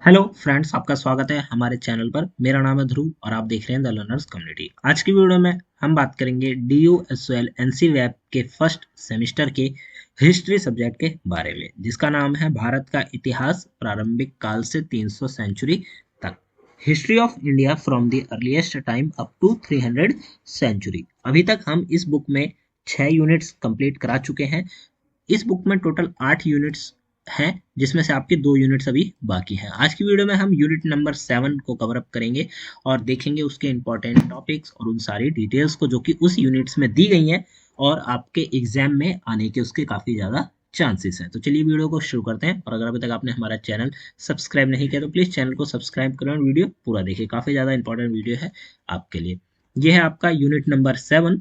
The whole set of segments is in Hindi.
हेलो फ्रेंड्स, आपका स्वागत है हमारे चैनल पर। मेरा नाम है ध्रुव और आप देख रहे हैं द लर्नर्स कम्युनिटी। आज की वीडियो में हम बात करेंगे DU-SOL NC वेब के फर्स्ट सेमेस्टर के हिस्ट्री सब्जेक्ट के बारे में, जिसका नाम है भारत का इतिहास प्रारंभिक काल से 300 सेंचुरी तक, history of India from the earliest time up to 300 century. अभी तक हम इस बुक में 6 यूनिट्स कंप्लीट करा चुके हैं। इस बुक में टोटल 8 यूनिट्स हैं, जिसमें से आपके 2 यूनिट्स अभी बाकी हैं। आज की वीडियो में हम यूनिट नंबर 7 को कवर अप करेंगे और देखेंगे उसके इंपॉर्टेंट टॉपिक्स और उन सारी डिटेल्स को जो कि उस यूनिट्स में दी गई हैं और आपके एग्जाम में आने के उसके काफ़ी ज़्यादा चांसेस हैं। तो चलिए वीडियो को शुरू करते हैं। और अगर अभी तक आपने हमारा चैनल सब्सक्राइब नहीं किया तो प्लीज़ चैनल को सब्सक्राइब करें और वीडियो पूरा देखिए, काफ़ी ज़्यादा इंपॉर्टेंट वीडियो है आपके लिए। यह है आपका यूनिट नंबर 7,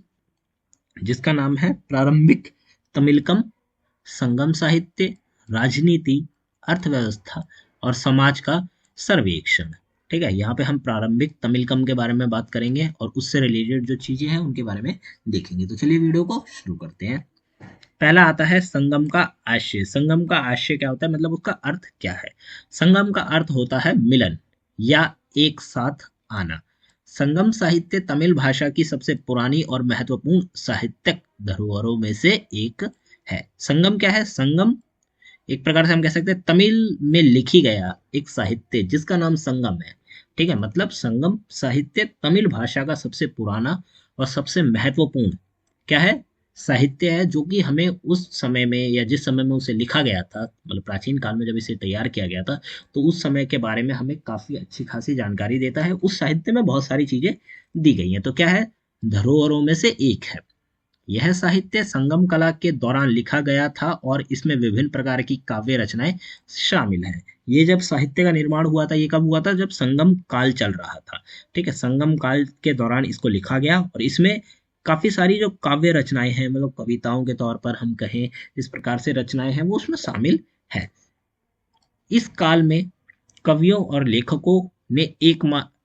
जिसका नाम है प्रारंभिक तमिलकम, संगम साहित्य, राजनीति, अर्थव्यवस्था और समाज का सर्वेक्षण। ठीक है, यहाँ पे हम प्रारंभिक तमिलकम के बारे में बात करेंगे और उससे रिलेटेड जो चीजें हैं उनके बारे में देखेंगे। तो चलिए वीडियो को शुरू करते हैं। पहला आता है संगम का आशय। संगम का आशय क्या होता है, मतलब उसका अर्थ क्या है? संगम का अर्थ होता है मिलन या एक साथ आना। संगम साहित्य तमिल भाषा की सबसे पुरानी और महत्वपूर्ण साहित्यिक धरोहरों में से एक है। संगम क्या है? संगम एक प्रकार से हम कह सकते हैं तमिल में लिखी गया एक साहित्य जिसका नाम संगम है। ठीक है, मतलब संगम साहित्य तमिल भाषा का सबसे पुराना और सबसे महत्वपूर्ण क्या है? साहित्य है, जो कि हमें उस समय में या जिस समय में उसे लिखा गया था, मतलब प्राचीन काल में जब इसे तैयार किया गया था, तो उस समय के बारे में हमें काफी अच्छी खासी जानकारी देता है। उस साहित्य में बहुत सारी चीजें दी गई हैं। तो क्या है? धरोहरों में से एक है। यह साहित्य संगम कला के दौरान लिखा गया था और इसमें विभिन्न प्रकार की काव्य रचनाएं शामिल हैं। ये जब साहित्य का निर्माण हुआ था, ये कब हुआ था? जब संगम काल चल रहा था। ठीक है, संगम काल के दौरान इसको लिखा गया और इसमें काफी सारी जो काव्य रचनाएं हैं, मतलब कविताओं के तौर पर हम कहें, इस प्रकार से रचनाएं हैं, वो उसमें शामिल है। इस काल में कवियों और लेखकों ने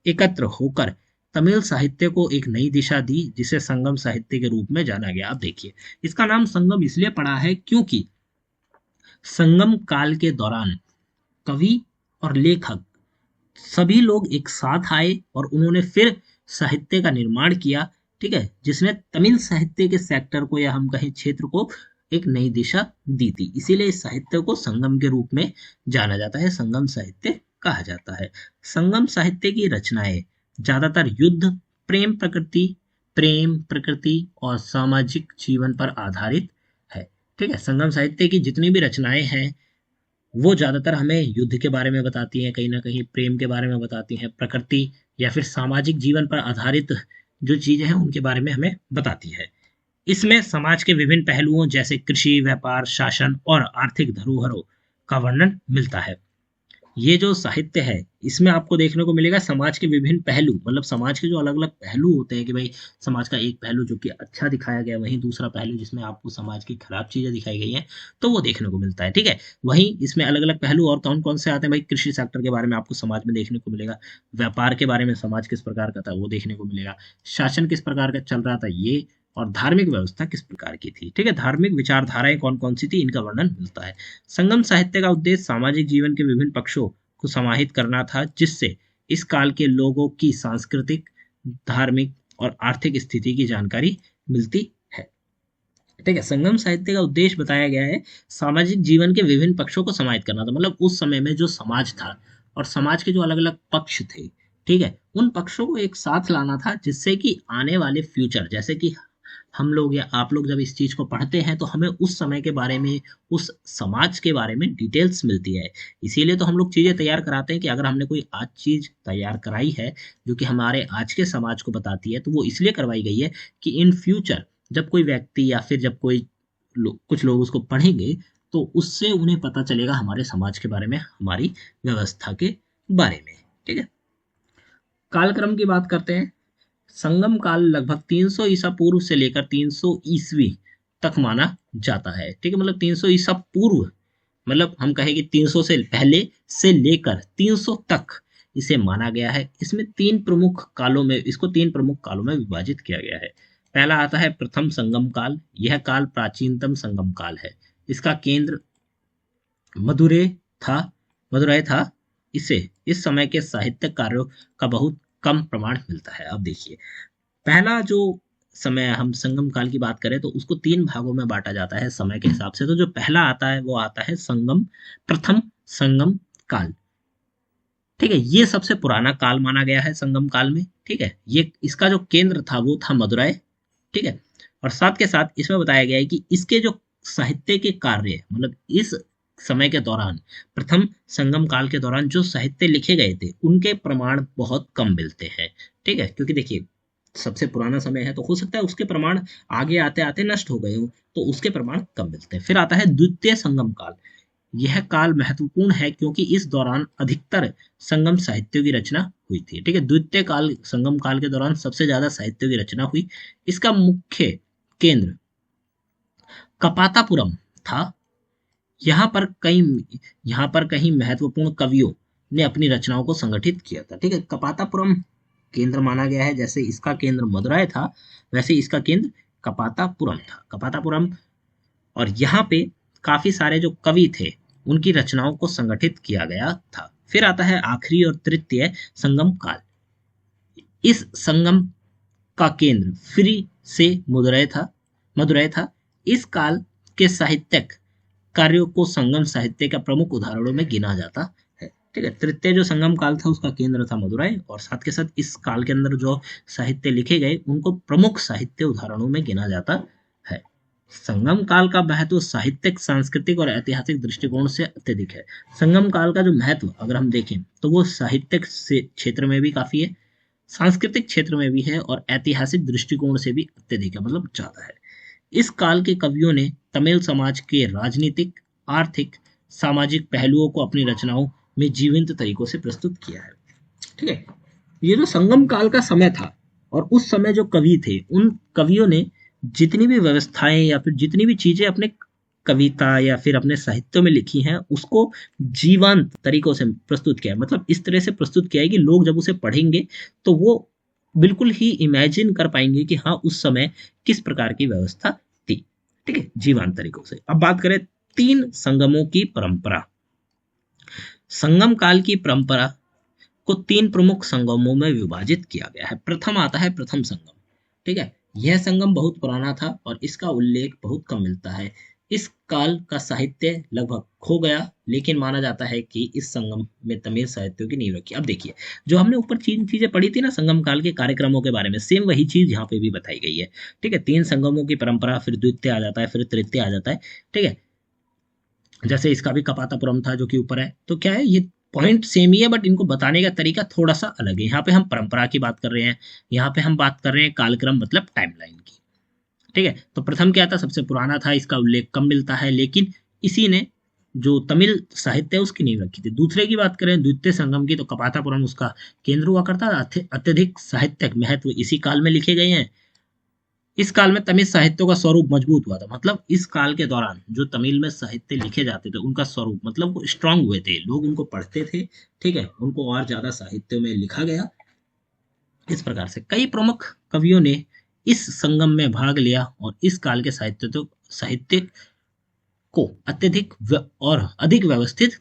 एकत्र होकर तमिल साहित्य को एक नई दिशा दी, जिसे संगम साहित्य के रूप में जाना गया। आप देखिए, इसका नाम संगम इसलिए पड़ा है क्योंकि संगम काल के दौरान कवि और लेखक सभी लोग एक साथ आए और उन्होंने फिर साहित्य का निर्माण किया। ठीक है, जिसने तमिल साहित्य के सेक्टर को या हम कहें क्षेत्र को एक नई दिशा दी थी। इसीलिए इस साहित्य को संगम के रूप में जाना जाता है, संगम साहित्य कहा जाता है। संगम साहित्य की रचनाएं ज्यादातर युद्ध, प्रेम प्रकृति और सामाजिक जीवन पर आधारित है। ठीक है, संगम साहित्य की जितनी भी रचनाएं हैं वो ज्यादातर हमें युद्ध के बारे में बताती हैं, कहीं ना कहीं प्रेम के बारे में बताती हैं, प्रकृति या फिर सामाजिक जीवन पर आधारित जो चीजें हैं उनके बारे में हमें बताती है। इसमें समाज के विभिन्न पहलुओं जैसे कृषि, व्यापार, शासन और आर्थिक धरोहरों का वर्णन मिलता है। ये जो साहित्य है, इसमें आपको देखने को मिलेगा समाज के विभिन्न पहलू, मतलब समाज के जो अलग अलग पहलू होते हैं कि भाई समाज का एक पहलू जो कि अच्छा दिखाया गया, वहीं दूसरा पहलू जिसमें आपको समाज की खराब चीजें दिखाई गई हैं, तो वो देखने को मिलता है। ठीक है, वहीं इसमें अलग अलग पहलू और कौन कौन से आते हैं भाई? कृषि सेक्टर के बारे में आपको समाज में देखने को मिलेगा, व्यापार के बारे में समाज किस प्रकार का था वो देखने को मिलेगा, शासन किस प्रकार का चल रहा था ये, और धार्मिक व्यवस्था किस प्रकार की थी। ठीक है, धार्मिक विचारधाराएं कौन कौन सी थी, इनका वर्णन मिलता है। संगम साहित्य का उद्देश्य सामाजिक जीवन के विभिन्न पक्षों को समाहित करना था, जिससे इस काल के लोगों की सांस्कृतिक, धार्मिक और आर्थिक स्थिति की जानकारी मिलती है। ठीक है, संगम साहित्य का उद्देश्य बताया गया है सामाजिक जीवन के विभिन्न पक्षों को समाहित करना था, मतलब उस समय में जो समाज था और समाज के जो अलग अलग पक्ष थे, ठीक है, उन पक्षों को एक साथ लाना था, जिससे कि आने वाले फ्यूचर, जैसे कि हम लोग या आप लोग जब इस चीज को पढ़ते हैं तो हमें उस समय के बारे में, उस समाज के बारे में डिटेल्स मिलती है। इसीलिए तो हम लोग चीजें तैयार कराते हैं कि अगर हमने कोई आज चीज तैयार कराई है जो कि हमारे आज के समाज को बताती है, तो वो इसलिए करवाई गई है कि इन फ्यूचर जब कोई व्यक्ति या फिर जब कोई कुछ लोग उसको पढ़ेंगे तो उससे उन्हें पता चलेगा हमारे समाज के बारे में, हमारी व्यवस्था के बारे में। ठीक है, कालक्रम की बात करते हैं। संगम काल लगभग 300 ईसा पूर्व से लेकर 300 ईस्वी तक माना जाता है। ठीक है, मतलब 300 ईसा पूर्व, मतलब हम कहें कि 300 से पहले से लेकर 300 तक इसे माना गया है। इसमें तीन प्रमुख कालों में विभाजित किया गया है। पहला आता है प्रथम संगम काल। यह काल प्राचीनतम संगम काल है। इसका केंद्र मदुरै था मदुरै था। इसे इस समय के साहित्यिक कार्यों का बहुत कम प्रमाण मिलता है। अब देखिए, पहला जो समय हम संगम काल की बात करें तो उसको तीन भागों में बांटा जाता है समय के हिसाब से। तो जो पहला आता है वो आता है प्रथम संगम काल। ठीक है, ये सबसे पुराना काल माना गया है संगम काल में। ठीक है, ये इसका जो केंद्र था वो था मदुरै। ठीक है, और साथ के साथ इसमें बताया गया है कि इसके जो साहित्य के कार्य, मतलब इस समय के दौरान, प्रथम संगम काल के दौरान जो साहित्य लिखे गए थे उनके प्रमाण बहुत कम मिलते हैं। ठीक है, क्योंकि देखिए सबसे पुराना समय है तो हो सकता है उसके प्रमाण आगे आते आते नष्ट हो गए हो, तो उसके प्रमाण कम मिलते हैं। फिर आता है द्वितीय संगम काल। यह काल महत्वपूर्ण है क्योंकि इस दौरान अधिकतर संगम साहित्यों की रचना हुई थी। ठीक है, द्वितीय काल संगम काल के दौरान सबसे ज्यादा साहित्यों की रचना हुई। इसका मुख्य केंद्र कपातापुरम था। यहाँ पर कई यहाँ पर कई महत्वपूर्ण कवियों ने अपनी रचनाओं को संगठित किया था। ठीक है, कपातापुरम केंद्र माना गया है। जैसे इसका केंद्र मदुरै था वैसे इसका केंद्र कपातापुरम था। कपातापुरम, और यहाँ पे काफी सारे जो कवि थे उनकी रचनाओं को संगठित किया गया था। फिर आता है आखिरी और तृतीय संगम काल। इस संगम का केंद्र फिर से मदुरै था। इस काल के साहित्यिक कार्यों को संगम साहित्य का प्रमुख उदाहरणों में गिना जाता है। ठीक है, तृतीय जो संगम काल था उसका केंद्र था मदुरै, और साथ के साथ इस काल के अंदर जो साहित्य लिखे गए उनको प्रमुख साहित्य उदाहरणों में गिना जाता है। संगम काल का महत्व साहित्यिक, सांस्कृतिक और ऐतिहासिक दृष्टिकोण से अत्यधिक है। संगम काल का जो महत्व अगर हम देखें तो वो साहित्यिक से क्षेत्र में भी काफी है, सांस्कृतिक क्षेत्र में भी है, और ऐतिहासिक दृष्टिकोण से भी अत्यधिक है, मतलब ज्यादा है। इस काल के कवियों ने तमिल समाज के राजनीतिक, आर्थिक, सामाजिक पहलुओं को अपनी रचनाओं में जीवंत तरीकों से प्रस्तुत किया है। ठीक है, ये जो संगम काल का समय था और उस समय जो कवि थे उन कवियों ने जितनी भी व्यवस्थाएं या फिर जितनी भी चीजें अपने कविता या फिर अपने साहित्य में लिखी हैं उसको जीवंत तरीकों से प्रस्तुत किया है। मतलब इस तरह से प्रस्तुत किया है कि लोग जब उसे पढ़ेंगे तो वो बिल्कुल ही इमेजिन कर पाएंगे कि हाँ उस समय किस प्रकार की व्यवस्था थी। ठीक है, जीवंत तरीकों से। अब बात करें तीन संगमों की परंपरा। संगम काल की परंपरा को तीन प्रमुख संगमों में विभाजित किया गया है। प्रथम आता है प्रथम संगम। ठीक है, यह संगम बहुत पुराना था और इसका उल्लेख बहुत कम मिलता है। इस काल का साहित्य लगभग खो गया, लेकिन माना जाता है कि इस संगम में तमिल साहित्यों की नींव रखी। अब देखिए, जो हमने ऊपर तीन चीजें पढ़ी थी ना संगम काल के कार्यक्रमों के बारे में, सेम वही चीज यहाँ पे भी बताई गई है। ठीक है, तीन संगमों की परंपरा, फिर द्वितीय आ जाता है, फिर तृतीय आ जाता है। ठीक है, जैसे इसका भी कपातापुरम था जो कि ऊपर है, तो क्या है, ये पॉइंट सेम ही है बट इनको बताने का तरीका थोड़ा सा अलग है। यहाँ पे हम परंपरा की बात कर रहे हैं, यहाँ पे हम बात कर रहे हैं कालक्रम मतलब टाइमलाइन की। ठीक है, तो प्रथम क्या था, सबसे पुराना था, इसका उल्लेख कम मिलता है, लेकिन इसी ने जो तमिल साहित्य है उसकी नींव रखी थी। दूसरे की बात करें द्वितीय संगम की, तो कपातापुरम उसका केंद्र हुआ करता था। अत्यधिक साहित्यिक महत्व इसी काल में लिखे गए हैं। इस काल में तमिल साहित्यों का स्वरूप मजबूत हुआ था। मतलब इस काल के दौरान जो तमिल में साहित्य लिखे जाते थे उनका स्वरूप मतलब वो स्ट्रांग हुए थे, लोग उनको पढ़ते थे। ठीक है, उनको और ज्यादा साहित्य में लिखा गया। इस प्रकार से कई प्रमुख कवियों ने इस संगम में भाग लिया और इस काल के साहित्य को अत्यधिक और अधिक व्यवस्थित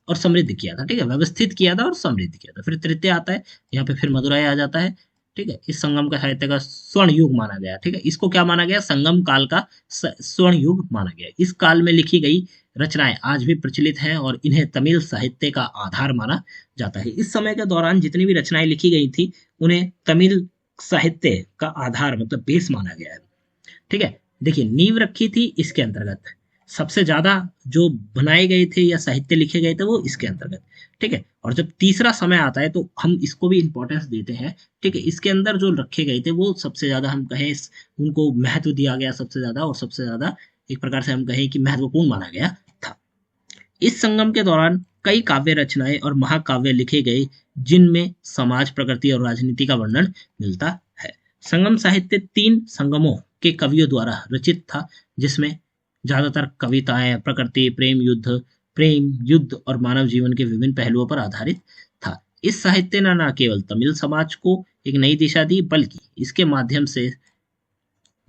और समृद्ध किया था। ठीक है, व्यवस्थित किया था और समृद्ध किया था। फिर तृतीय आता है, यहाँ पे फिर मदुरै आ जाता है। ठीक है, इस संगम का साहित्य का स्वर्ण युग माना गया। ठीक है, इसको क्या माना गया, संगम काल का स्वर्ण युग माना गया। इस काल में लिखी गई रचनाएं आज भी प्रचलित हैं और इन्हें तमिल साहित्य का आधार माना जाता है। इस समय के दौरान जितनी भी रचनाएं लिखी गई थी उन्हें तमिल साहित्य का आधार मतलब बेस माना गया है। ठीक है, देखिए नींव रखी थी इसके अंतर्गत, सबसे ज्यादा जो बनाए गए थे या साहित्य लिखे गए थे वो इसके अंतर्गत। ठीक है, और जब तीसरा समय आता है तो हम इसको भी इंपॉर्टेंस देते हैं। ठीक है, इसके अंदर जो रखे गए थे वो सबसे ज्यादा हम कहें उनको महत्व दिया गया सबसे ज्यादा, और सबसे ज्यादा एक प्रकार से हम कहें कि महत्वपूर्ण माना गया था। इस संगम के दौरान कई काव्य रचनाएं और महाकाव्य लिखे गए जिनमें समाज, प्रकृति और राजनीति का वर्णन मिलता है। संगम साहित्य तीन संगमों के कवियों द्वारा रचित था, जिसमें ज्यादातर कविताएं प्रकृति, प्रेम युद्ध और मानव जीवन के विभिन्न पहलुओं पर आधारित था। इस साहित्य ने न केवल तमिल समाज को एक नई दिशा दी बल्कि इसके माध्यम से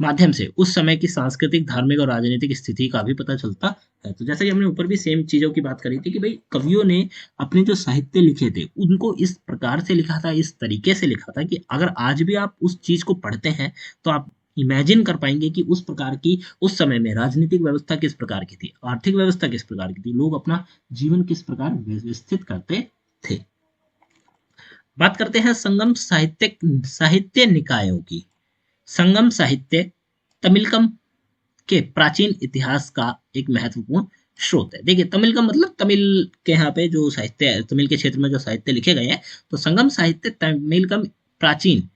माध्यम से उस समय की सांस्कृतिक, धार्मिक और राजनीतिक स्थिति का भी पता चलता है। तो जैसा कि हमने ऊपर भी सेम चीजों की बात करी थी कि भाई कवियों ने अपने जो साहित्य लिखे थे उनको इस प्रकार से लिखा था, इस तरीके से लिखा था कि अगर आज भी आप उस चीज को पढ़ते हैं तो आप इमेजिन कर पाएंगे कि उस प्रकार की उस समय में राजनीतिक व्यवस्था किस प्रकार की थी, आर्थिक व्यवस्था किस प्रकार की थी, लोग अपना जीवन किस प्रकार व्यवस्थित करते थे। बात करते हैं संगम साहित्य निकायों की। संगम साहित्य तमिलकम के प्राचीन इतिहास का एक महत्वपूर्ण स्रोत है। देखिए तमिलकम मतलब तमिल के यहाँ पे जो साहित्य है, तमिल के क्षेत्र में जो साहित्य लिखे गए हैं, तो संगम साहित्य तमिलकम प्राचीन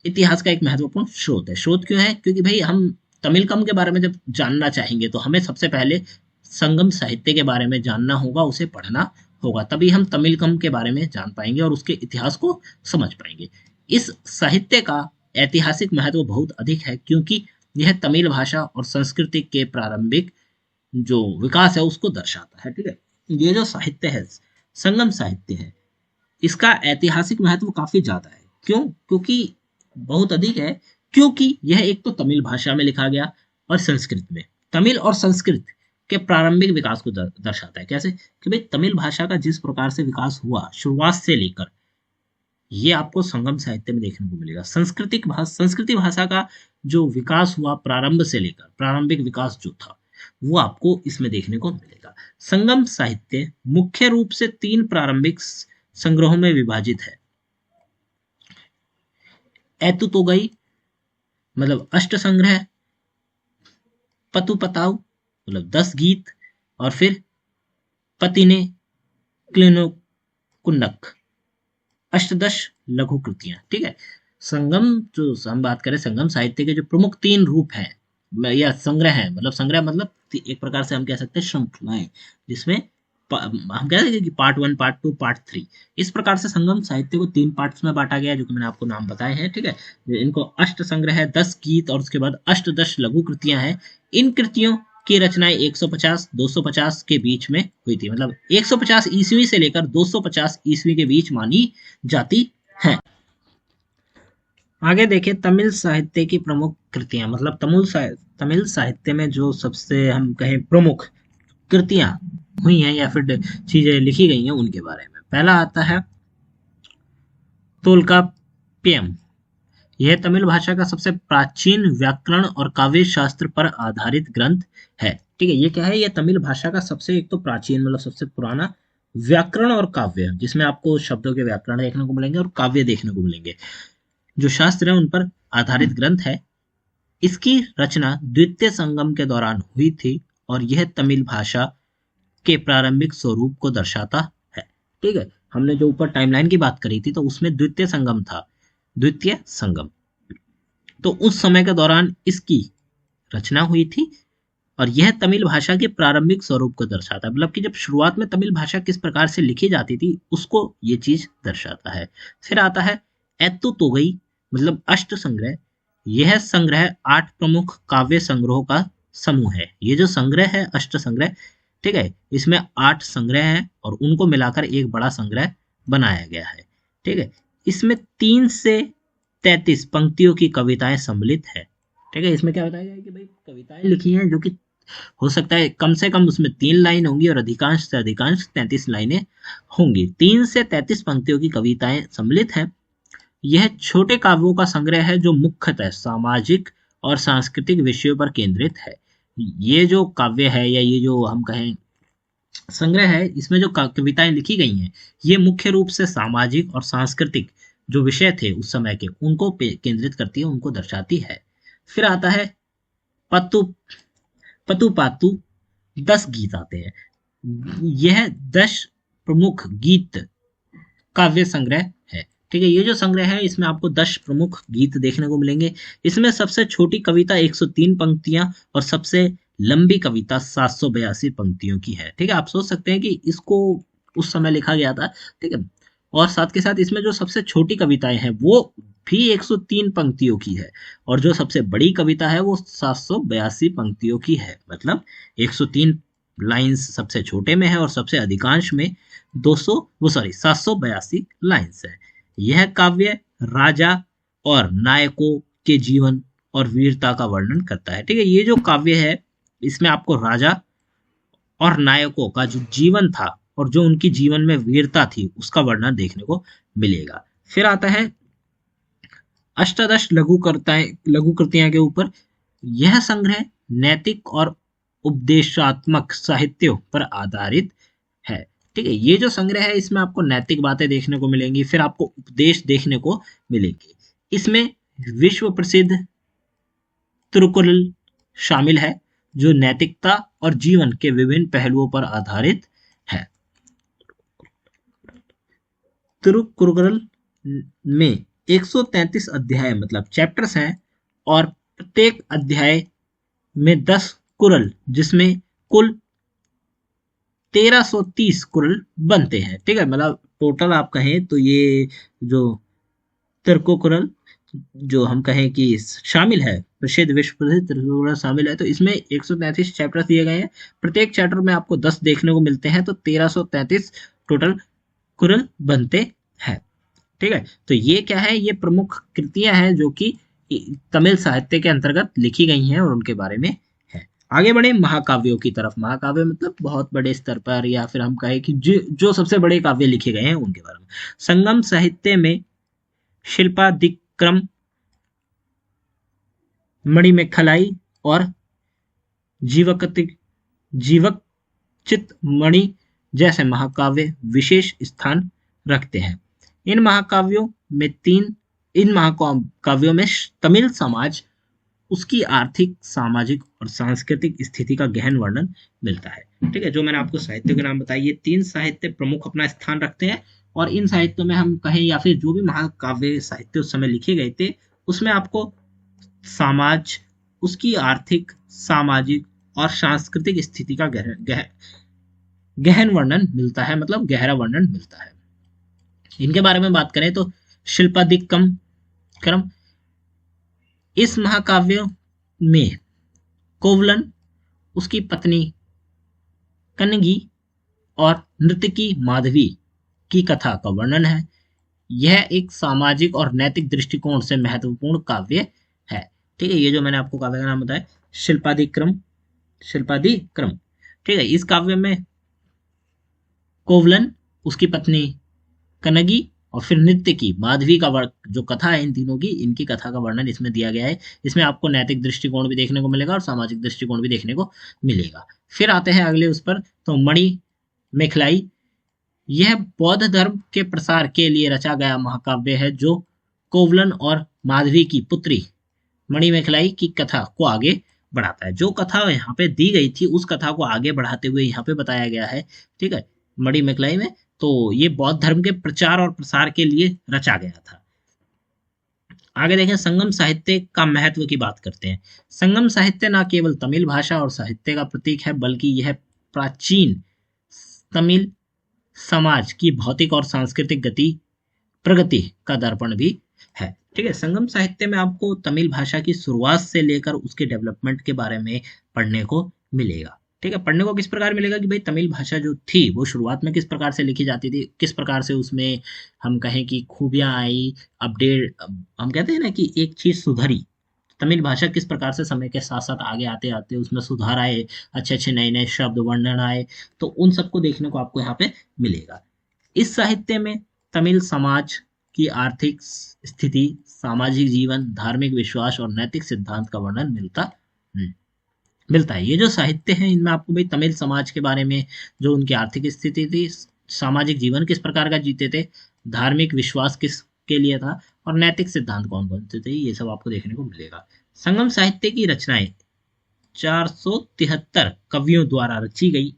इतिहास का एक महत्वपूर्ण स्रोत है। स्रोत क्यों है? क्योंकि भाई हम तमिलकम के बारे में जब जानना चाहेंगे तो हमें सबसे पहले संगम साहित्य के बारे में जानना होगा, उसे पढ़ना होगा, तभी हम तमिलकम के बारे में जान पाएंगे और उसके इतिहास को समझ पाएंगे। इस साहित्य का ऐतिहासिक महत्व बहुत अधिक है क्योंकि यह तमिल भाषा और संस्कृति के प्रारंभिक जो विकास है उसको दर्शाता है। ठीक है, ये जो साहित्य है, संगम साहित्य है, इसका ऐतिहासिक महत्व काफी ज्यादा है। क्यों? क्योंकि बहुत अधिक है, क्योंकि यह एक तो तमिल भाषा में लिखा गया और संस्कृत में, तमिल और संस्कृत के प्रारंभिक विकास को दर्शाता है। कैसे? कि भाई तमिल भाषा का जिस प्रकार से विकास हुआ शुरुआत से लेकर, ये आपको संगम साहित्य में देखने को मिलेगा। संस्कृति भाषा का जो विकास हुआ प्रारंभ से लेकर, प्रारंभिक विकास जो था वो आपको इसमें देखने को मिलेगा। संगम साहित्य मुख्य रूप से 3 प्रारंभिक संग्रहों में विभाजित है। एतुतोगई मतलब अष्ट संग्रह, पतुपताऊ मतलब 10 गीत, और फिर पतिने क्लिनो कुन्नक अष्टदश लघु कृतियां। ठीक है, संगम जो हम बात करें, संगम साहित्य के जो प्रमुख 3 रूप हैं या संग्रह है, मतलब संग्रह मतलब एक प्रकार से हम कह सकते हैं श्रृंखलाएं, जिसमें हम कह सकते हैं कि पार्ट 1, पार्ट 2, पार्ट 3, इस प्रकार से संगम साहित्य को 3 पार्ट्स में बांटा गया है, जो कि मैंने आपको नाम बताए हैं। ठीक है, इनको अष्ट संग्रह है, 10 गीत और उसके बाद अष्टदश लघु कृतियां हैं। इन कृतियों की रचनाएं 150 250 के बीच में हुई थी, मतलब 150 ईस्वी से लेकर 250 ईस्वी के बीच मानी जाती है। आगे देखें तमिल साहित्य की प्रमुख कृतियां, मतलब तमिल साहित्य में जो सबसे हम कहें प्रमुख कृतियां हुई हैं या फिर चीजें लिखी गई हैं उनके बारे में। पहला आता है तोल्काप्पियम। यह तमिल भाषा का सबसे प्राचीन व्याकरण और काव्य शास्त्र पर आधारित ग्रंथ है। ठीक है, ये क्या है? ये तमिल भाषा का सबसे एक तो प्राचीन मतलब सबसे पुराना व्याकरण और काव्य, जिसमें आपको शब्दों के व्याकरण देखने को मिलेंगे और काव्य देखने को मिलेंगे, जो शास्त्र है उन पर आधारित ग्रंथ है। इसकी रचना द्वितीय संगम के दौरान हुई थी और यह तमिल भाषा के प्रारंभिक स्वरूप को दर्शाता है। ठीक है, हमने जो ऊपर टाइमलाइन की बात करी थी तो उसमें द्वितीय संगम था, द्वितीय संगम, तो उस समय के दौरान इसकी रचना हुई थी और यह तमिल भाषा के प्रारंभिक स्वरूप को दर्शाता है, मतलब कि जब शुरुआत में तमिल भाषा किस प्रकार से लिखी जाती थी उसको ये चीज दर्शाता है। फिर आता है एत्तुतोगई मतलब अष्ट संग्रह। यह संग्रह 8 प्रमुख काव्य संग्रहों का समूह है। ये जो संग्रह है अष्ट संग्रह, ठीक है, इसमें 8 संग्रह हैं और उनको मिलाकर एक बड़ा संग्रह बनाया गया है। ठीक है, इसमें 3 से 33 पंक्तियों की कविताएं सम्मिलित है। ठीक है, इसमें क्या बताया गया है कि भाई कविताएं लिखी हैं जो कि हो सकता है कम से कम उसमें 3 लाइन होंगी और अधिकांश से अधिकांश 33 लाइनें होंगी। 3 से 33 पंक्तियों की कविताएं सम्मिलित हैं। यह छोटे काव्यों का संग्रह है जो मुख्यतः सामाजिक और सांस्कृतिक विषयों पर केंद्रित है। ये जो काव्य है या ये जो हम कहें संग्रह है, इसमें जो कविताएं लिखी गई हैं ये मुख्य रूप से सामाजिक और सांस्कृतिक जो विषय थे उस समय के उनको केंद्रित करती है, उनको दर्शाती है। फिर आता है पतु पतुपातु 10 गीत आते हैं। यह 10 प्रमुख गीत काव्य संग्रह है। ठीक है, ये जो संग्रह है इसमें आपको 10 प्रमुख गीत देखने को मिलेंगे। इसमें सबसे छोटी कविता 103 पंक्तियां और सबसे लंबी कविता 782 पंक्तियों की है। ठीक है, आप सोच सकते हैं कि इसको उस समय लिखा गया था। ठीक है, और साथ के साथ इसमें जो सबसे छोटी कविताएं हैं वो भी 103 पंक्तियों की है और जो सबसे बड़ी कविता है वो 782 पंक्तियों की है। मतलब 103 लाइंस सबसे छोटे में है और सबसे अधिकांश में 782 लाइंस है। यह काव्य राजा और नायकों के जीवन और वीरता का वर्णन करता है। ठीक है, ये जो काव्य है इसमें आपको राजा और नायकों का जो जीवन था और जो उनकी जीवन में वीरता थी उसका वर्णन देखने को मिलेगा। फिर आता है अष्टादश लघु कृतियां के ऊपर। यह संग्रह नैतिक और उपदेशात्मक साहित्यों पर आधारित है। ठीक है, ये जो संग्रह है इसमें आपको नैतिक बातें देखने को मिलेंगी, फिर आपको उपदेश देखने को मिलेंगे। इसमें विश्व प्रसिद्ध तिरुकुरल शामिल है जो नैतिकता और जीवन के विभिन्न पहलुओं पर आधारित है। तिरुकुरल में 133 अध्याय मतलब चैप्टर्स हैं और प्रत्येक अध्याय में 10 कुरल जिसमें कुल 1330 कुरल बनते हैं। ठीक है, मतलब टोटल आप कहें तो ये जो तिरुकुरल जो हम कहें कि शामिल है, प्रसिद्ध विश्व प्रसिद्ध तिरुकुरल शामिल है, तो इसमें 133 चैप्टर्स दिए गए हैं। प्रत्येक चैप्टर में आपको 10 देखने को मिलते हैं, तो 1333 टोटल कुरल बनते हैं। ठीक है, तो ये क्या है, ये प्रमुख कृतियां हैं जो कि तमिल साहित्य के अंतर्गत लिखी गई हैं और उनके बारे में है। आगे बढ़े महाकाव्यों की तरफ। महाकाव्य मतलब बहुत बड़े स्तर पर या फिर हम कहें कि जो सबसे बड़े काव्य लिखे गए हैं उनके बारे में। संगम साहित्य में शिल्पादिक्रम, मणिमेखलाई और जीवकचित मणि जैसे महाकाव्य विशेष स्थान रखते हैं। इन महाकाव्यों में तमिल समाज, उसकी आर्थिक, सामाजिक और सांस्कृतिक स्थिति का गहन वर्णन मिलता है। ठीक है, जो मैंने आपको साहित्य के नाम बताए, ये 3 साहित्य प्रमुख अपना स्थान रखते हैं और इन साहित्यों में हम कहें या फिर जो भी महाकाव्य साहित्य उस समय लिखे गए थे उसमें आपको समाज, उसकी आर्थिक, सामाजिक और सांस्कृतिक स्थिति का गहन वर्णन मिलता है, मतलब गहरा वर्णन मिलता है। इनके बारे में बात करें तो शिल्पादिक्रम, इस महाकाव्य में कोवलन, उसकी पत्नी कन्नगी और नर्तकी माधवी की कथा का वर्णन है। यह एक सामाजिक और नैतिक दृष्टिकोण से महत्वपूर्ण काव्य है। ठीक है, ये जो मैंने आपको काव्य का नाम बताया शिल्पादिक्रम। ठीक है, इस काव्य में कोवलन, उसकी पत्नी कन्नगी और फिर नृत्य की माधवी का जो कथा है इन तीनों की, इनकी कथा का वर्णन इसमें दिया गया है। इसमें आपको नैतिक दृष्टिकोण भी देखने को मिलेगा और सामाजिक दृष्टिकोण भी देखने को मिलेगा। फिर आते हैं अगले उस पर, तो मणि मेखलाई, यह बौद्ध धर्म के प्रसार के लिए रचा गया महाकाव्य है जो कोवलन और माधवी की पुत्री मणिमेखलाई की कथा को आगे बढ़ाता है। जो कथा यहाँ पे दी गई थी उस कथा को आगे बढ़ाते हुए यहाँ पे बताया गया है। ठीक है, मणिमेखलाई में तो ये बौद्ध धर्म के प्रचार और प्रसार के लिए रचा गया था। आगे देखें, संगम साहित्य का महत्व की बात करते हैं। संगम साहित्य न केवल तमिल भाषा और साहित्य का प्रतीक है बल्कि यह प्राचीन तमिल समाज की भौतिक और सांस्कृतिक प्रगति का दर्पण भी है। ठीक है, संगम साहित्य में आपको तमिल भाषा की शुरुआत से लेकर उसके डेवलपमेंट के बारे में पढ़ने को मिलेगा। ठीक है, पढ़ने को किस प्रकार मिलेगा कि भाई तमिल भाषा जो थी वो शुरुआत में किस प्रकार से लिखी जाती थी, किस प्रकार से उसमें हम कहें कि खूबियां आई, अपडेट, हम कहते हैं ना कि एक चीज सुधरी। तमिल भाषा किस प्रकार से समय के साथ साथ आगे आते आते उसमें सुधार आए, अच्छे अच्छे नए नए शब्द वर्णन आए, तो उन सबको देखने को आपको यहाँ पे मिलेगा। इस साहित्य में तमिल समाज की आर्थिक स्थिति, सामाजिक जीवन, धार्मिक विश्वास और नैतिक सिद्धांत का वर्णन मिलता है। ये जो साहित्य है इनमें आपको भाई तमिल समाज के बारे में, जो उनकी आर्थिक स्थिति थी, सामाजिक जीवन किस प्रकार का जीते थे, धार्मिक विश्वास किस के लिए था और नैतिक सिद्धांत कौन कौन से थे, ये सब आपको देखने को मिलेगा। संगम साहित्य की रचनाएं 473 कवियों द्वारा रची गई,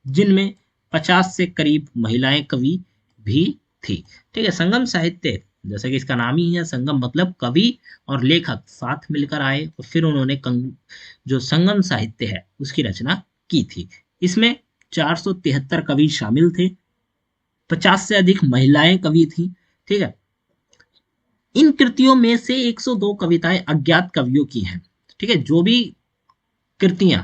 जिनमें 50 से करीब महिलाएं कवि भी थी। ठीक है, संगम साहित्य जैसे कि इसका नाम ही है संगम, मतलब कवि और लेखक साथ मिलकर आए और फिर उन्होंने जो संगम साहित्य है उसकी रचना की थी। इसमें 473 कवि शामिल थे, 50 से अधिक महिलाएं कवि थी। ठीक है, इन कृतियों में से 102 कविताएं अज्ञात कवियों की हैं। ठीक है, जो भी कृतियां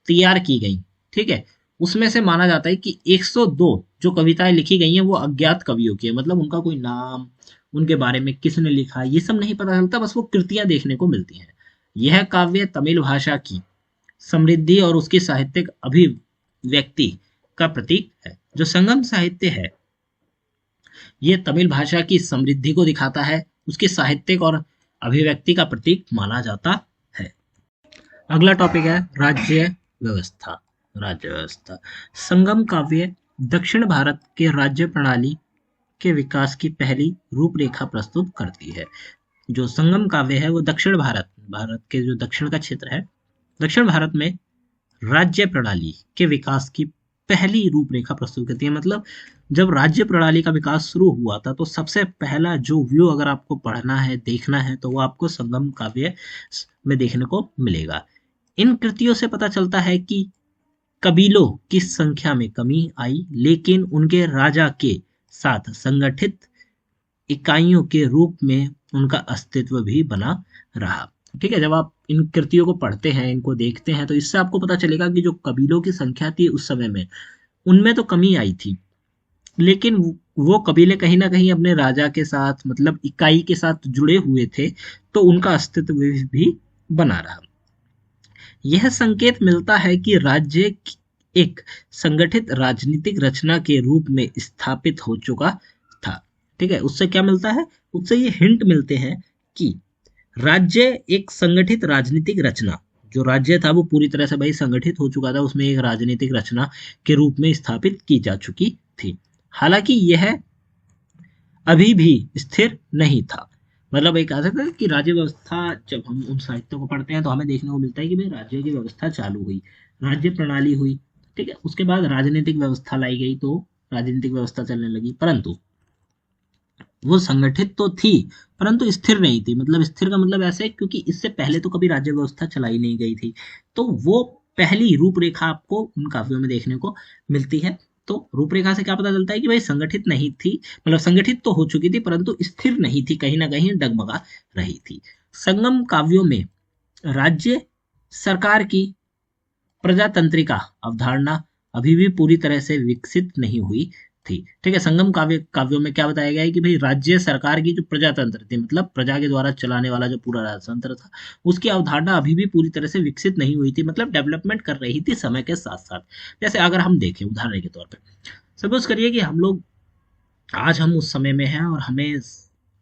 तैयार की गई, ठीक है, उसमें से माना जाता है कि 102 जो कविताएं लिखी गई हैं वो अज्ञात कवियों की है, मतलब उनका कोई नाम, उनके बारे में किसने लिखा, ये सब नहीं पता चलता, बस वो कृतियां देखने को मिलती हैं। यह काव्य तमिल भाषा की समृद्धि और उसकी साहित्यिक अभिव्यक्ति का प्रतीक है। जो संगम साहित्य है ये तमिल भाषा की समृद्धि को दिखाता है, उसकी साहित्यिक और अभिव्यक्ति का प्रतीक माना जाता है। अगला टॉपिक है राज्य व्यवस्था। राज्य व्यवस्था संगम काव्य दक्षिण भारत के राज्य प्रणाली के विकास की पहली रूपरेखा प्रस्तुत करती है। जो संगम काव्य है वो दक्षिण भारत भारत के जो दक्षिण का क्षेत्र है, दक्षिण भारत में राज्य प्रणाली के विकास की पहली रूपरेखा प्रस्तुत करती है। मतलब जब राज्य प्रणाली का विकास शुरू हुआ था तो सबसे पहला जो व्यू अगर आपको पढ़ना है, देखना है, तो वो आपको संगम काव्य में देखने को मिलेगा। इन कृतियों से पता चलता है कि कबीलों की संख्या में कमी आई, लेकिन उनके राजा के साथ संगठित इकाइयों के रूप में उनका अस्तित्व भी बना रहा। ठीक है, जब आप इन कृतियों को पढ़ते हैं, इनको देखते हैं, तो इससे आपको पता चलेगा कि जो कबीलों की संख्या थी उस समय में, उनमें तो कमी आई थी, लेकिन वो कबीले कहीं ना कहीं अपने राजा के साथ, मतलब इकाई के साथ जुड़े हुए थे, तो उनका अस्तित्व भी बना रहा। यह संकेत मिलता है कि राज्य एक संगठित राजनीतिक रचना के रूप में स्थापित हो चुका था। ठीक है, उससे क्या मिलता है, उससे ये हिंट मिलते हैं कि राज्य एक संगठित राजनीतिक रचना, जो राज्य था वो पूरी तरह से भाई संगठित हो चुका था, उसमें एक राजनीतिक रचना के रूप में स्थापित की जा चुकी थी। हालांकि यह अभी भी स्थिर नहीं था। मतलब एक कह सकते हैं कि राज्य व्यवस्था, जब हम उन साहित्यों को पढ़ते हैं तो हमें देखने को मिलता है कि भाई राज्य की व्यवस्था चालू हुई, राज्य प्रणाली हुई, ठीक है, उसके बाद राजनीतिक व्यवस्था लाई गई, तो राजनीतिक व्यवस्था चलने लगी, परंतु वो संगठित तो थी परंतु स्थिर नहीं थी। मतलब स्थिर का मतलब ऐसे, क्योंकि इससे पहले तो कभी राज्य व्यवस्था चलाई नहीं गई थी, तो वो पहली रूपरेखा आपको उन काव्यों में देखने को मिलती है। तो रूपरेखा से क्या पता चलता है कि भाई संगठित नहीं थी, मतलब संगठित तो हो चुकी थी परंतु स्थिर नहीं थी, कहीं ना कहीं डगमगा रही थी। संगम काव्यों में राज्य सरकार की प्रजातंत्रिका अवधारणा अभी भी पूरी तरह से विकसित नहीं हुई थी। ठीक है, संगम काव्यों में क्या बताया गया है कि भाई राज्य सरकार की जो प्रजातंत्र थी, मतलब प्रजा के द्वारा चलाने वाला जो पूरा राजतंत्र था, उसकी अवधारणा अभी भी पूरी तरह से विकसित नहीं हुई थी, मतलब डेवलपमेंट कर रही थी समय के साथ साथ। जैसे अगर हम देखें उदाहरण के तौर पर, सपोज करिए कि हम लोग आज हम उस समय में हैं और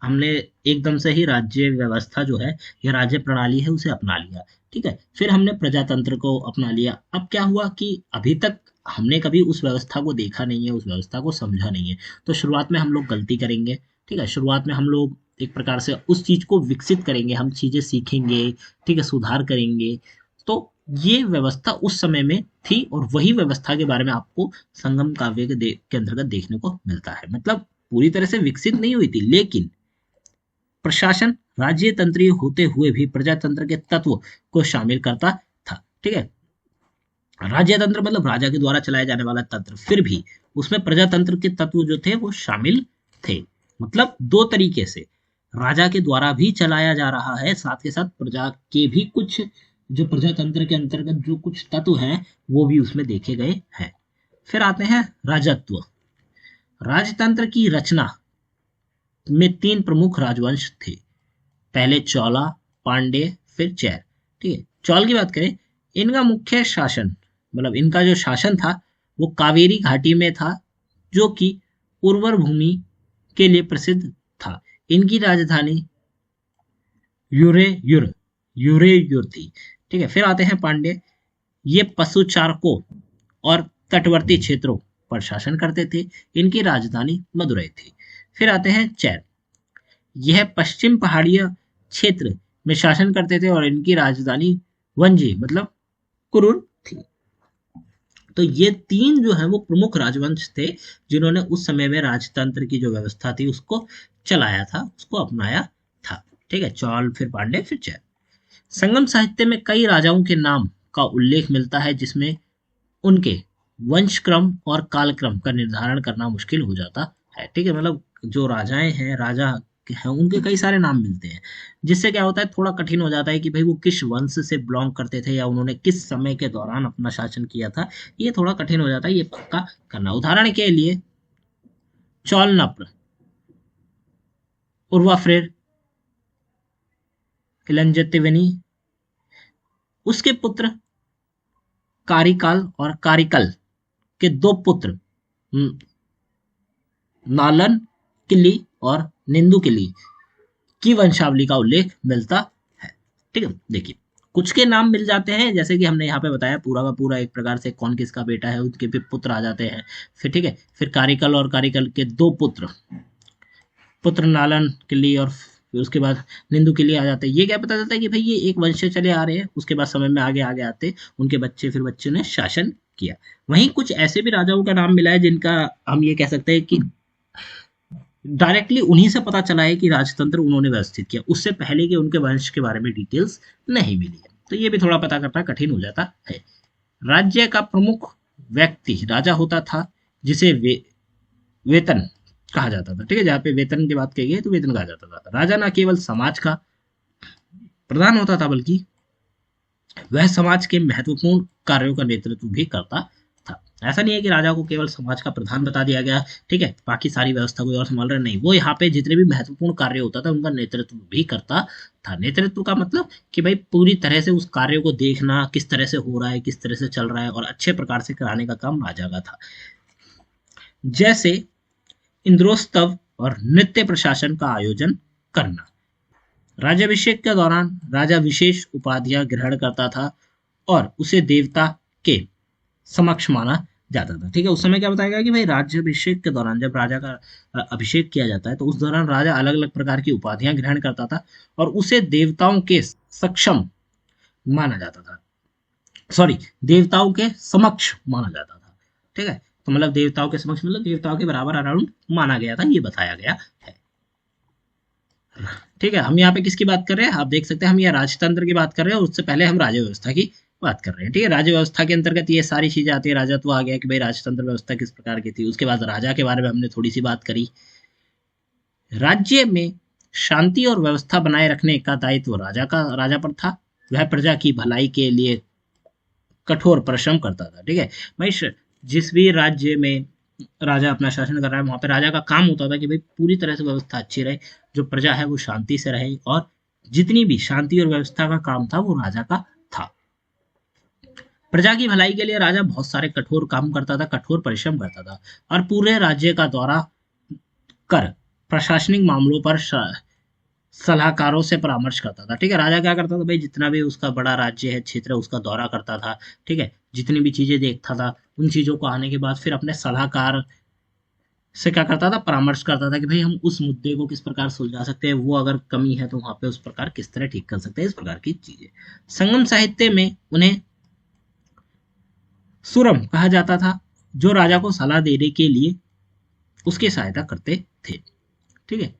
हमने एकदम से ही राज्य व्यवस्था जो है या राज्य प्रणाली है उसे अपना लिया। ठीक है, फिर हमने प्रजातंत्र को अपना लिया। अब क्या हुआ कि अभी तक हमने कभी उस व्यवस्था को देखा नहीं है, उस व्यवस्था को समझा नहीं है, तो शुरुआत में हम लोग गलती करेंगे। ठीक है, शुरुआत में हम लोग एक प्रकार से उस चीज को विकसित करेंगे, हम चीजें सीखेंगे, ठीक है, सुधार करेंगे। तो ये व्यवस्था उस समय में थी और वही व्यवस्था के बारे में आपको संगम काव्य के अंतर्गत देखने को मिलता है। मतलब पूरी तरह से विकसित नहीं हुई थी, लेकिन प्रशासन राज्य तंत्रीय होते हुए भी प्रजातंत्र के तत्व को शामिल करता था। ठीक है, राज्य तंत्र मतलब राजा के द्वारा चलाया जाने वाला तंत्र, फिर भी उसमें प्रजातंत्र के तत्व जो थे वो शामिल थे। मतलब दो तरीके से राजा के द्वारा भी चलाया जा रहा है, साथ के साथ प्रजा के भी कुछ, जो प्रजातंत्र के अंतर्गत जो कुछ तत्व हैं वो भी उसमें देखे गए हैं। फिर आते हैं राजत्व। राजतंत्र की रचना में तीन प्रमुख राजवंश थे, पहले चौला, पांडे, फिर चैर। ठीक है, चौल की बात करें, इनका मुख्य शासन, मतलब इनका जो शासन था वो कावेरी घाटी में था, जो कि उर्वर भूमि के लिए प्रसिद्ध था। इनकी राजधानी यूरेयुर यूरेयुर थी। ठीक है, फिर आते हैं पांडे। ये पशुचारकों और तटवर्ती क्षेत्रों पर शासन करते थे। इनकी राजधानी मदुरै थी। फिर आते हैं चैर। यह पश्चिम पहाड़िया क्षेत्र में शासन करते थे और इनकी राजधानी वंजी मतलब कुरुर थी। तो ये तीन जो है वो प्रमुख राजवंश थे जिन्होंने उस समय में राजतंत्र की जो व्यवस्था थी उसको चलाया था, उसको अपनाया था। ठीक है, चौल, फिर पांडे, फिर चैर। संगम साहित्य में कई राजाओं के नाम का उल्लेख मिलता है जिसमें उनके वंश क्रम और कालक्रम का निर्धारण करना मुश्किल हो जाता है। ठीक है, मतलब जो राजाएं हैं, राजा हैं, उनके कई सारे नाम मिलते हैं, जिससे क्या होता है, थोड़ा कठिन हो जाता है कि भाई वो किस वंश से बिलोंग करते थे या उन्होंने किस समय के दौरान अपना शासन किया था। ये थोड़ा कठिन हो जाता है ये पक्का करना। उदाहरण के लिए चौल नप्र, उर्वाफ्रेर, इलंजतिवनी, उसके पुत्र कारिकाल और कारिकल के दो पुत्र नालन किल्ली और निंदु किल्ली की वंशावली का उल्लेख मिलता है। ठीक है, देखिए कुछ के नाम मिल जाते हैं, जैसे कि हमने यहाँ पे बताया पूरा का पूरा एक प्रकार से कौन किसका बेटा है, उनके भी पुत्र आ जाते हैं। फिर ठीक है, फिर कारिकल और कारिकल के दो पुत्र पुत्र नालन किल्ली और फिर उसके बाद निंदु किल्ली आ जाते हैं। ये क्या पता चलता है कि भाई ये एक वंश से चले आ रहे हैं, उसके बाद समय में आगे आगे आते उनके बच्चे, फिर बच्चों ने शासन किया। वहीं कुछ ऐसे भी राजाओं का नाम मिला है जिनका हम ये कह सकते हैं कि डायरेक्टली उन्हीं से पता चला है कि राजतंत्र उन्होंने व्यवस्थित किया, उससे पहले के उनके वंश के बारे में डिटेल्स नहीं मिली है, तो ये भी थोड़ा पता करना कठिन हो जाता है। राज्य का प्रमुख व्यक्ति राजा होता था, जिसे वेतन कहा जाता था। ठीक है, जहाँ पे वेतन की बात कही गई तो वेतन कहा जाता था। राजा न केवल समाज का प्रधान होता था, बल्कि वह समाज के महत्वपूर्ण कार्यों का नेतृत्व भी करता था। ऐसा नहीं है कि राजा को केवल समाज का प्रधान बता दिया गया, ठीक है, बाकी सारी व्यवस्था कोई और संभाल रहा नहीं, वो यहाँ पे जितने भी महत्वपूर्ण कार्य होता था उनका नेतृत्व भी करता था। नेतृत्व का मतलब कि भाई पूरी तरह से उस कार्य को देखना, किस तरह से हो रहा है, किस तरह से चल रहा है, और अच्छे प्रकार से कराने का काम राजा का था। जैसे इंद्रोत्सव और नृत्य प्रशासन का आयोजन करना। राज्याभिषेक के दौरान राजा विशेष उपाधियां ग्रहण करता था और उसे देवता के समक्ष माना जाता था। ठीक है, उस समय क्या बताया गया कि भाई राज्याभिषेक के दौरान जब राजा का अभिषेक किया जाता है तो उस दौरान राजा अलग अलग प्रकार की उपाधियां ग्रहण करता था और उसे देवताओं के सक्षम माना जाता था, सॉरी देवताओं के समक्ष माना जाता था। ठीक है, तो मतलब देवताओं के समक्ष मतलब देवताओं के बराबर अराउंड माना गया था, ये बताया गया है। ठीक है, हम यहाँ पे किसकी बात कर रहे हैं, आप देख सकते हैं हम यहाँ राजतंत्र की बात कर रहे हैं, और उससे पहले हम राज्य व्यवस्था की बात कर रहे हैं। ठीक है, राज्य व्यवस्था के अंतर्गत ये सारी चीजें आती है। राजत्व आ गया कि भाई राजतंत्र व्यवस्था किस प्रकार की थी, उसके बाद राजा के बारे में हमने थोड़ी सी बात करी। राज्य में शांति और व्यवस्था बनाए रखने का दायित्व राजा पर था। वह प्रजा की भलाई के लिए कठोर परिश्रम करता था। ठीक है भाई, जिस भी राज्य में राजा अपना शासन कर रहा है वहां पे राजा का काम होता था कि भाई पूरी तरह से व्यवस्था अच्छी रहे, जो प्रजा है वो शांति से रहे, और जितनी भी शांति और व्यवस्था का काम था वो राजा का था। प्रजा की भलाई के लिए राजा बहुत सारे कठोर काम करता था, कठोर परिश्रम करता था, और पूरे राज्य का दौरा कर प्रशासनिक मामलों पर सलाहकारों से परामर्श करता था। ठीक है, राजा क्या करता था भाई, जितना भी उसका बड़ा राज्य है, क्षेत्र है, उसका दौरा करता था। ठीक है, जितनी भी चीजें देखता था, उन चीजों को आने के बाद फिर अपने सलाहकार से क्या करता था, परामर्श करता था कि भाई हम उस मुद्दे को किस प्रकार सुलझा सकते हैं, वो अगर कमी है तो वहां पे उस प्रकार किस तरह ठीक कर सकते हैं, इस प्रकार की चीजें। संगम साहित्य में उन्हें सुरम कहा जाता था, जो राजा को सलाह देने के लिए उसकी सहायता करते थे। ठीक है,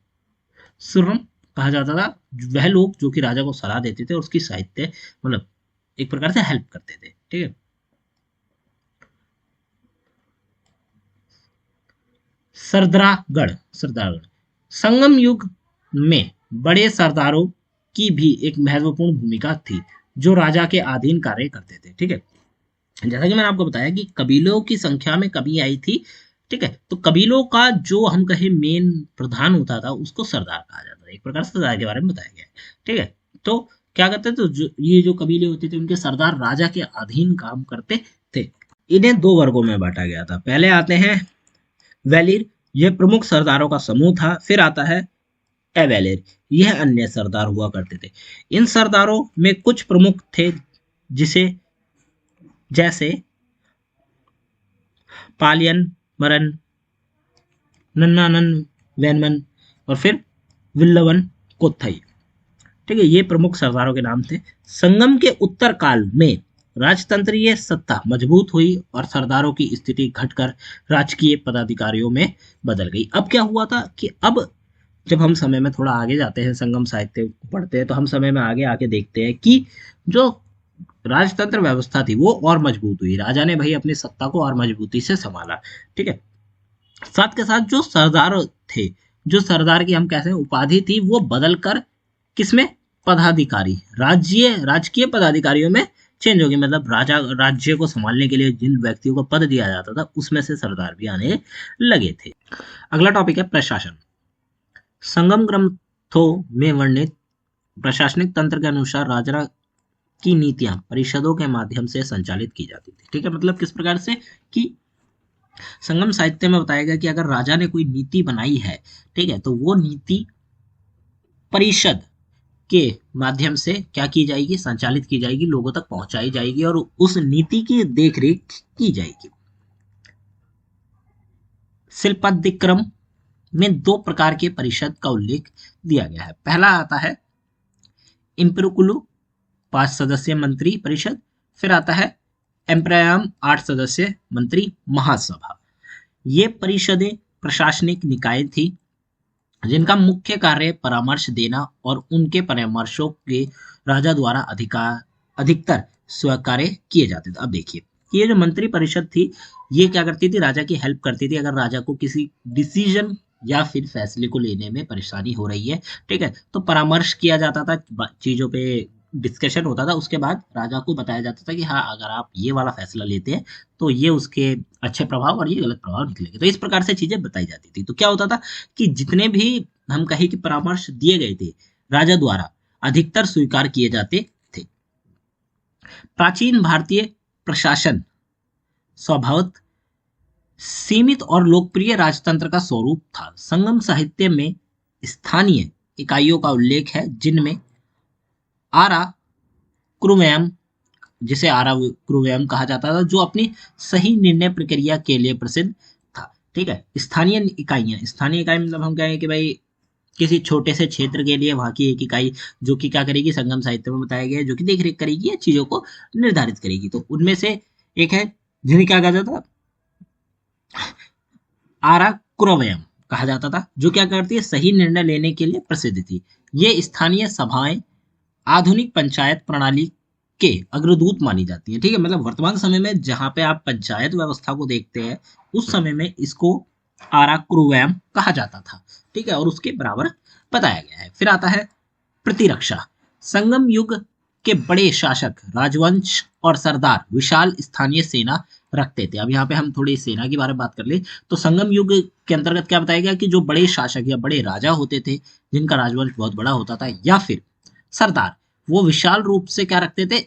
सुरम कहा जाता था वह लोग जो कि राजा को सलाह देते थे और उसकी साहित्य मतलब एक प्रकार से हेल्प करते थे। ठीक है, सरदारगढ़ संगम युग में बड़े सरदारों की भी एक महत्वपूर्ण भूमिका थी, जो राजा के अधीन कार्य करते थे। ठीक है, जैसा कि मैंने आपको बताया कि कबीलों की संख्या में कमी आई थी। ठीक है, तो कबीलों का जो हम कहे मेन प्रधान होता था उसको सरदार कहा जाता था। एक प्रकार से सरदार के बारे में बताया गया है। ठीक है, तो क्या करते थे, तो ये जो कबीले होते थे उनके सरदार राजा के अधीन काम करते थे। इन्हें दो वर्गों में बांटा गया था। पहले आते हैं वैलिर, यह प्रमुख सरदारों का समूह था। फिर आता है एवेलिर, यह अन्य सरदार हुआ करते थे। इन सरदारों में कुछ प्रमुख थे, जिसे जैसे पालियन, मरन, नन्नानन, वैनमन और फिर विल्लवन कोत्थई। ठीक है, ये प्रमुख सरदारों के नाम थे। संगम के उत्तर काल में राजतंत्रीय सत्ता मजबूत हुई और सरदारों की स्थिति घटकर राजकीय पदाधिकारियों में बदल गई। अब क्या हुआ था कि अब जब हम समय में थोड़ा आगे जाते हैं, संगम साहित्य पढ़ते हैं, तो हम समय में आगे आके देखते हैं कि जो राजतंत्र व्यवस्था थी वो और मजबूत हुई। राजा ने भाई अपनी सत्ता को और मजबूती से संभाला। ठीक है, साथ के साथ जो सरदार थे, जो सरदार की हम कहते हैं उपाधि थी, वो बदल कर किसमें, पदाधिकारी, राजकीय पदाधिकारियों में चेंज हो गई। मतलब राजा राज्य को संभालने के लिए जिन व्यक्तियों को पद दिया जाता था उसमें से सरदार भी आने लगे थे। अगला टॉपिक है प्रशासन। संगम ग्रंथों में वर्णित प्रशासनिक तंत्र के अनुसार की नीतियां परिषदों के माध्यम से संचालित की जाती थी। ठीक है, मतलब किस प्रकार से कि संगम साहित्य में बताया गया कि अगर राजा ने कोई नीति बनाई है, ठीक है, तो वो नीति परिषद के माध्यम से क्या की जाएगी, संचालित की जाएगी, लोगों तक पहुंचाई जाएगी और उस नीति की देखरेख की जाएगी। शिल्पाधिक्रम में दो प्रकार के परिषद का उल्लेख दिया गया है। पहला आता है इम्परुकुलु 5 सदस्यीय मंत्री परिषद, फिर आता है एम्प्रयाम 8 सदस्य मंत्री महासभा। ये परिषदें प्रशासनिक निकाय थी जिनका मुख्य कार्य परामर्श देना और उनके परामर्शों के राजा द्वारा अधिकतर स्वीकार्य किए जाते थे। अब देखिए, ये जो मंत्री परिषद थी ये क्या करती थी, राजा की हेल्प करती थी अगर राजा को किसी डिसीजन या फिर फैसले को लेने में परेशानी हो रही है। ठीक है, तो परामर्श किया जाता था, चीजों पे डिस्कशन होता था, उसके बाद राजा को बताया जाता था कि हाँ अगर आप ये वाला फैसला लेते हैं तो ये उसके अच्छे प्रभाव और ये गलत प्रभाव निकलेंगे। तो इस प्रकार से चीजें बताई जाती थी। तो क्या होता था कि जितने भी हम कहें कि परामर्श दिए गए थे राजा द्वारा, अधिकतर स्वीकार किए जाते थे। प्राचीन भारतीय प्रशासन स्वभावत सीमित और लोकप्रिय राजतंत्र का स्वरूप था। संगम साहित्य में स्थानीय इकाइयों का उल्लेख है जिनमें आरा क्रुवैम, जिसे आरा क्रुवैम कहा जाता था, जो अपनी सही निर्णय प्रक्रिया के लिए प्रसिद्ध था। ठीक है, स्थानीय इकाइयां, स्थानीय इकाई मतलब हम कहें कि भाई किसी छोटे से क्षेत्र के लिए वहां की एक इकाई जो कि क्या करेगी, संगम साहित्य में बताया गया है, जो कि देखरेख करेगी या चीजों को निर्धारित करेगी। तो उनमें से एक है जिन्हें क्या कहा जाता था, आरा कुरवयम कहा जाता था, जो क्या करती है, सही निर्णय लेने के लिए प्रसिद्ध थी। ये स्थानीय सभाएं आधुनिक पंचायत प्रणाली के अग्रदूत मानी जाती हैं। ठीक है, मतलब वर्तमान समय में जहां पे आप पंचायत व्यवस्था को देखते हैं उस समय में इसको आरा कुरुवैम कहा जाता था। ठीक है, और उसके बराबर बताया गया है। फिर आता है प्रतिरक्षा। संगम युग के बड़े शासक राजवंश और सरदार विशाल स्थानीय सेना रखते थे। अब यहाँ पे हम थोड़ी सेना के बारे में बात कर ले तो संगम युग के अंतर्गत क्या बताया गया कि जो बड़े शासक या बड़े राजा होते थे जिनका राजवंश बहुत बड़ा होता था, या फिर सरदार, वो विशाल रूप से क्या रखते थे,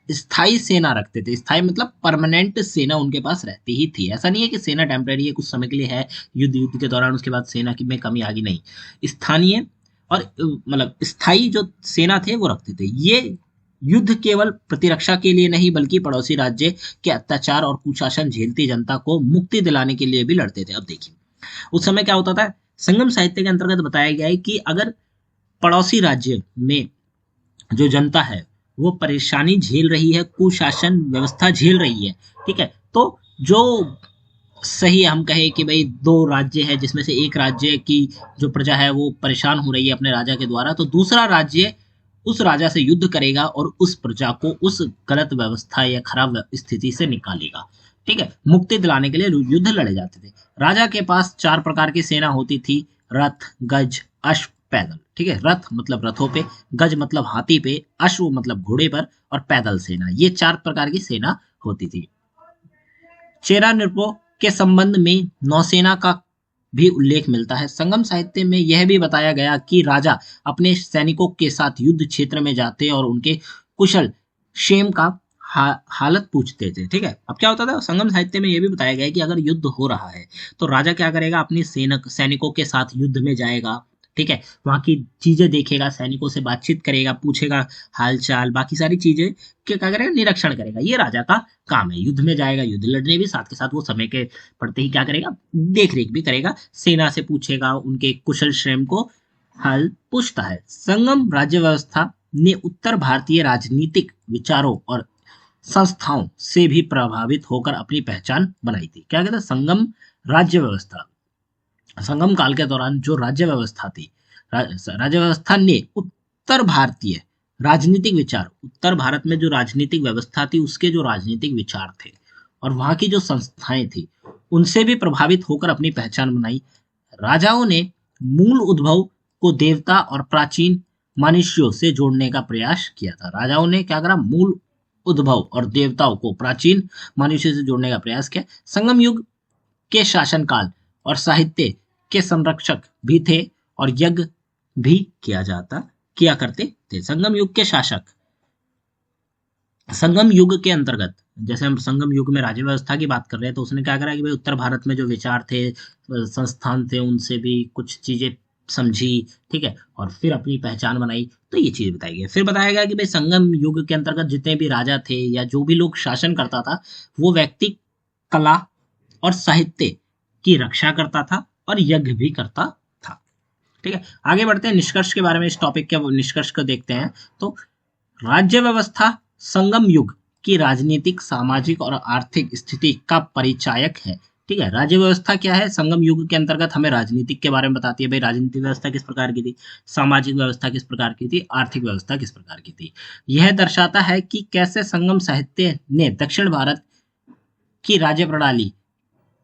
स्थायी सेना रखते थे। स्थायी मतलब परमानेंट सेना उनके पास रहती ही थी। ऐसा नहीं है कि सेना टेम्परेरी है, कुछ समय के लिए है, युद्ध के दौरान उसके बाद सेना की में कमी आ गई, नहीं। स्थानीय और मतलब स्थायी जो सेना थे वो रखते थे। ये युद्ध केवल प्रतिरक्षा के लिए नहीं बल्कि पड़ोसी राज्य के अत्याचार और कुशासन झेलती जनता को मुक्ति दिलाने के लिए भी लड़ते थे। अब देखिए उस समय क्या होता था, संगम साहित्य के अंतर्गत बताया गया है कि अगर पड़ोसी राज्य में जो जनता है वो परेशानी झेल रही है, कुशासन व्यवस्था झेल रही है, ठीक है, तो जो सही हम कहें कि भाई दो राज्य है जिसमें से एक राज्य की जो प्रजा है वो परेशान हो रही है अपने राजा के द्वारा, तो दूसरा राज्य उस राजा से युद्ध करेगा और उस प्रजा को उस गलत व्यवस्था या खराब स्थिति से निकालेगा। ठीक है, मुक्ति दिलाने के लिए युद्ध लड़े जाते थे। राजा के पास 4 प्रकार की सेना होती थी, रथ, गज, अश्व, पैदल। ठीक है, रथ मतलब रथों पे, गज मतलब हाथी पे, अश्व मतलब घोड़े पर, और पैदल सेना, ये 4 प्रकार की सेना होती थी। चेरा नृपों के संबंध में नौसेना का भी उल्लेख मिलता है। संगम साहित्य में यह भी बताया गया कि राजा अपने सैनिकों के साथ युद्ध क्षेत्र में जाते और उनके कुशल क्षेम का हालत पूछते थे। ठीक है, अब क्या होता था, संगम साहित्य में यह भी बताया गया है कि अगर युद्ध हो रहा है तो राजा क्या करेगा, अपनी सैनिकों के साथ युद्ध में जाएगा। ठीक है, वहां की चीजें देखेगा, सैनिकों से बातचीत करेगा, पूछेगा हालचाल, बाकी सारी चीजें क्या करेगा, निरीक्षण करेगा। ये राजा का काम है, युद्ध में जाएगा, युद्ध लड़ने भी, साथ के साथ वो समय के पड़ते ही क्या करेगा, देख रेख भी करेगा, सेना से पूछेगा, उनके कुशल श्रम को हाल पूछता है। संगम राज्य व्यवस्था ने उत्तर भारतीय राजनीतिक विचारों और संस्थाओं से भी प्रभावित होकर अपनी पहचान बनाई थी। क्या कहते हैं, संगम राज्य व्यवस्था, संगम काल के दौरान जो राज्य व्यवस्था थी, राज्य व्यवस्था ने उत्तर भारतीय राजनीतिक विचार, उत्तर भारत में जो राजनीतिक व्यवस्था थी उसके जो राजनीतिक विचार थे और वहां की जो संस्थाएं थी उनसे भी प्रभावित होकर अपनी पहचान बनाई। राजाओं ने मूल उद्भव को देवता और प्राचीन मनुष्यों से जोड़ने का प्रयास किया था। राजाओं ने क्या करा, मूल उद्भव और देवताओं को प्राचीन मनुष्य से जोड़ने का प्रयास किया। संगम युग के शासनकाल और साहित्य के संरक्षक भी थे और यज्ञ भी किया करते थे। संगम युग के शासक संगम युग के अंतर्गत, जैसे हम संगम युग में राज्य व्यवस्था की बात कर रहे हैं, तो उसने क्या करा कि भाई उत्तर भारत में जो विचार थे, संस्थान थे, उनसे भी कुछ चीजें समझी, ठीक है, और फिर अपनी पहचान बनाई। तो ये चीज बताई गई। फिर बताया गया कि भाई संगम युग के अंतर्गत जितने भी राजा थे या जो भी लोग शासन करता था, वो व्यक्ति कला और साहित्य की रक्षा करता था और यज्ञ भी करता था। ठीक है, आगे बढ़ते हैं निष्कर्ष के बारे में। इस टॉपिक के निष्कर्ष को देखते हैं। तो राज्य व्यवस्था संगम युग की राजनीतिक, सामाजिक और आर्थिक स्थिति का परिचायक है। ठीक है, राज्य व्यवस्था क्या है, संगम युग के अंतर्गत हमें राजनीतिक के बारे में बताती है, भाई राजनीतिक व्यवस्था किस प्रकार की थी, सामाजिक व्यवस्था किस प्रकार की थी, आर्थिक व्यवस्था किस प्रकार की थी। यह दर्शाता है कि कैसे संगम साहित्य ने दक्षिण भारत की राज्य प्रणाली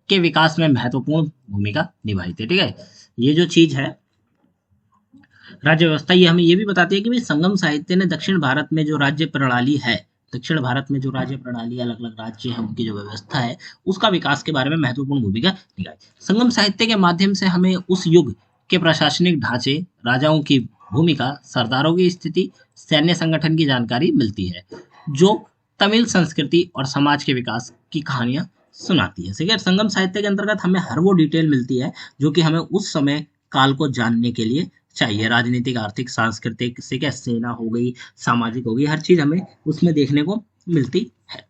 के विकास में महत्वपूर्ण भूमिका निभाई थी। ठीक है, ये जो चीज है राज्य व्यवस्था, ये हमें ये भी बताती है कि भाई संगम साहित्य ने दक्षिण भारत में जो राज्य प्रणाली है, दक्षिण भारत में जो राज्य प्रणाली, अलग अलग राज्य है, उनकी जो व्यवस्था है, उसका विकास के बारे में महत्वपूर्ण भूमिका निभाई। संगम साहित्य के माध्यम से हमें उस युग के प्रशासनिक ढांचे, राजाओं की भूमिका, सरदारों की स्थिति, सैन्य संगठन की जानकारी मिलती है, जो तमिल संस्कृति और समाज के विकास की कहानियां सुनाती है। ठीक है, संगम साहित्य के अंतर्गत हमें हर वो डिटेल मिलती है जो कि हमें उस समय काल को जानने के लिए चाहिए। राजनीतिक, आर्थिक, सांस्कृतिक से क्या, सेना हो गई, सामाजिक हो गई, हर चीज हमें उसमें देखने को मिलती है।